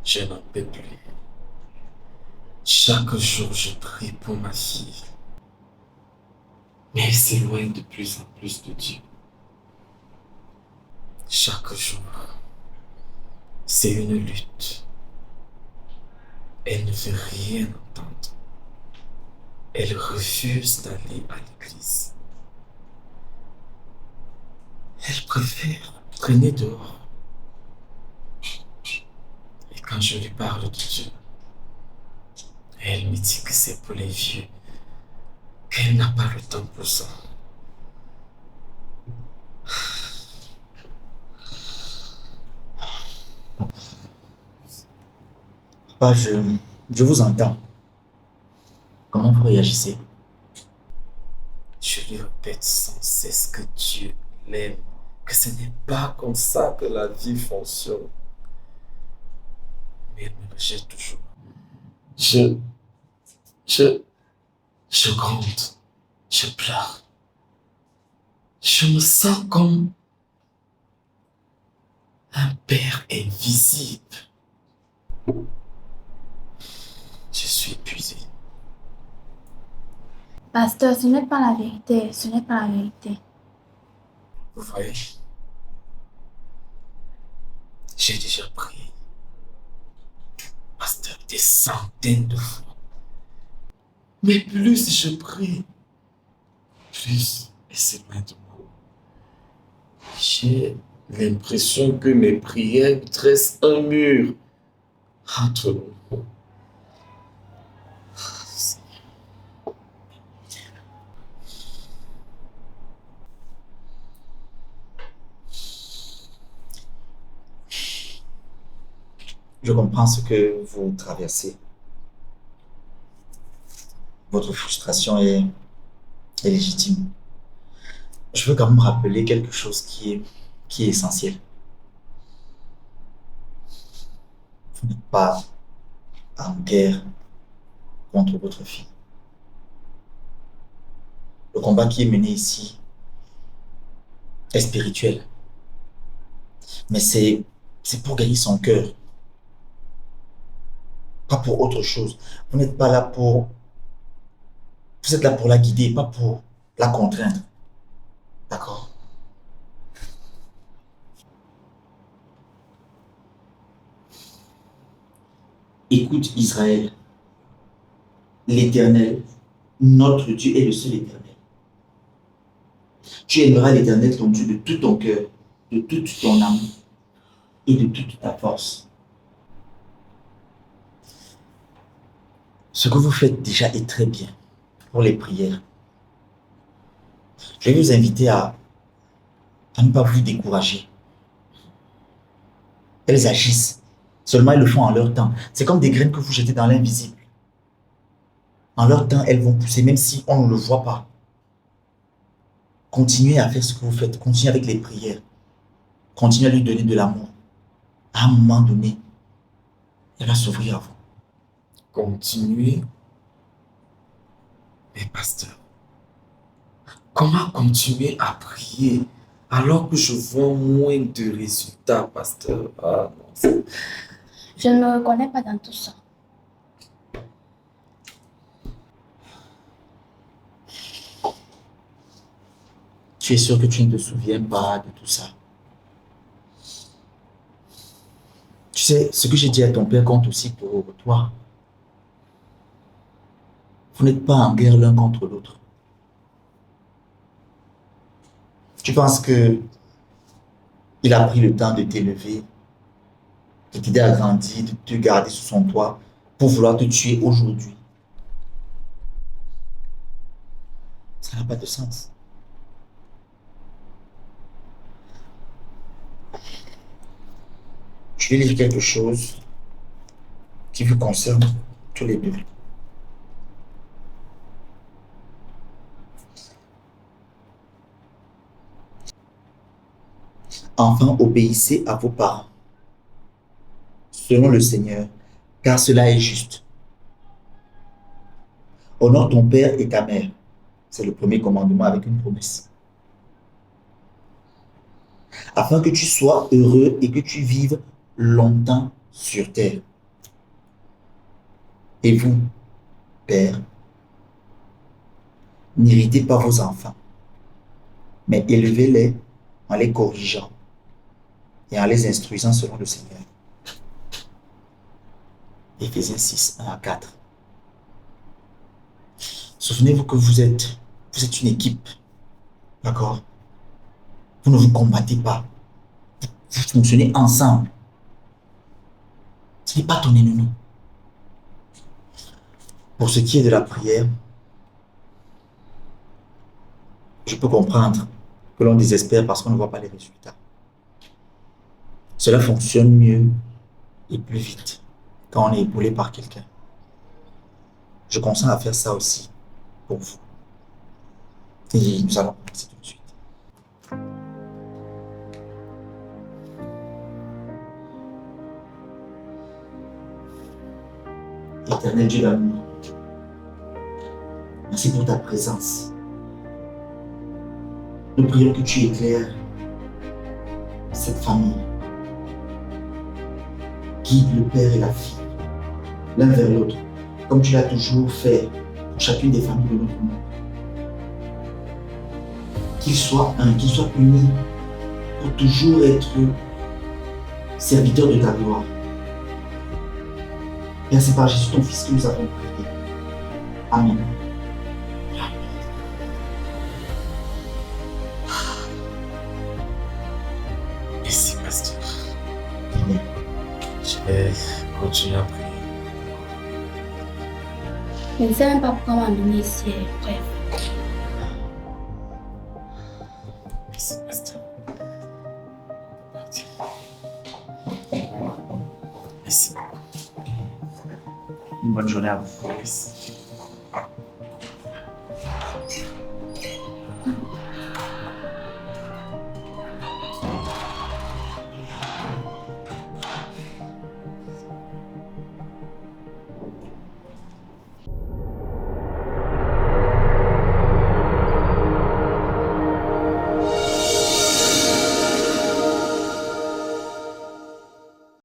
Je n'en peux plus. Chaque jour, je prie pour ma fille, mais elle s'éloigne de plus en plus de Dieu. Chaque jour, c'est une lutte. Elle ne veut rien entendre. Elle refuse d'aller à l'église. Elle préfère traîner dehors. Et quand je lui parle de Dieu, elle me dit que c'est pour les vieux, qu'elle n'a pas le temps pour ça. Papa, je vous entends. Comment vous réagissez? Je lui répète sans cesse que Dieu l'aime, que ce n'est pas comme ça que la vie fonctionne. Mais elle me rejette toujours. Je, je, je gronde, je pleure. Je me sens comme un père invisible. Je suis épuisé. Pasteur, ce n'est pas la vérité, ce n'est pas la vérité. Vous voyez, j'ai déjà prié, pasteur, des centaines de fois. Mais plus je prie, plus elle s'éloigne de moi. J'ai l'impression que mes prières dressent un mur entre nous. Je comprends ce que vous traversez. Votre frustration est légitime. Je veux quand même rappeler quelque chose qui est essentiel. Vous n'êtes pas en guerre contre votre fille. Le combat qui est mené ici est spirituel, mais c'est pour gagner son cœur, pas pour autre chose. Vous n'êtes pas là pour... Vous êtes là pour la guider, pas pour la contraindre. D'accord? Écoute Israël, l'Éternel, notre Dieu est le seul Éternel. Tu aimeras l'Éternel ton Dieu de tout ton cœur, de toute ton âme et de toute ta force. Ce que vous faites déjà est très bien pour les prières. Je vais vous inviter à ne pas vous décourager. Elles agissent. Seulement, elles le font en leur temps. C'est comme des graines que vous jetez dans l'invisible. En leur temps, elles vont pousser, même si on ne le voit pas. Continuez à faire ce que vous faites. Continuez avec les prières. Continuez à lui donner de l'amour. À un moment donné, elle va s'ouvrir à vous. Continuez. Mais pasteur, comment continuer à prier alors que je vois moins de résultats, pasteur? Ah non, Je ne me reconnais pas dans tout ça. Tu es sûr que tu ne te souviens pas de tout ça? Tu sais, ce que j'ai dit à ton père compte aussi pour toi. Vous n'êtes pas en guerre l'un contre l'autre. Tu penses que il a pris le temps de t'élever, de t'aider à grandir, de te garder sous son toit pour vouloir te tuer aujourd'hui? Ça n'a pas de sens. Je vais lire quelque chose qui vous concerne tous les deux. Enfants, obéissez à vos parents, selon le Seigneur, car cela est juste. Honore ton père et ta mère. C'est le premier commandement avec une promesse. Afin que tu sois heureux et que tu vives longtemps sur terre. Et vous, père, n'irritez pas vos enfants, mais élevez-les en les corrigeant et en les instruisant selon le Seigneur. Éphésiens 6, 1 à 4. Souvenez-vous que vous êtes une équipe, d'accord? Vous ne vous combattez pas, vous fonctionnez ensemble. Ce n'est pas ton ennemi. Pour ce qui est de la prière, je peux comprendre que l'on désespère parce qu'on ne voit pas les résultats. Cela fonctionne mieux et plus vite quand on est épaulé par quelqu'un. Je consens à faire ça aussi pour vous. Et nous allons commencer tout de suite. Éternel Dieu d'amour, merci pour ta présence. Nous prions que tu éclaires cette famille. Guide le père et la fille, l'un vers l'autre, comme tu l'as toujours fait pour chacune des familles de notre monde. Qu'ils soient un, qu'ils soient unis pour toujours être serviteurs de ta gloire. Père, c'est par Jésus ton Fils que nous avons prié. Amen. Merci, pasteur. Amen. Je vais continuer à prier. Je ne sais même pas pourquoi m'amener ici. Bref. Merci, pasteur. Merci. Une bonne journée à vous. Merci.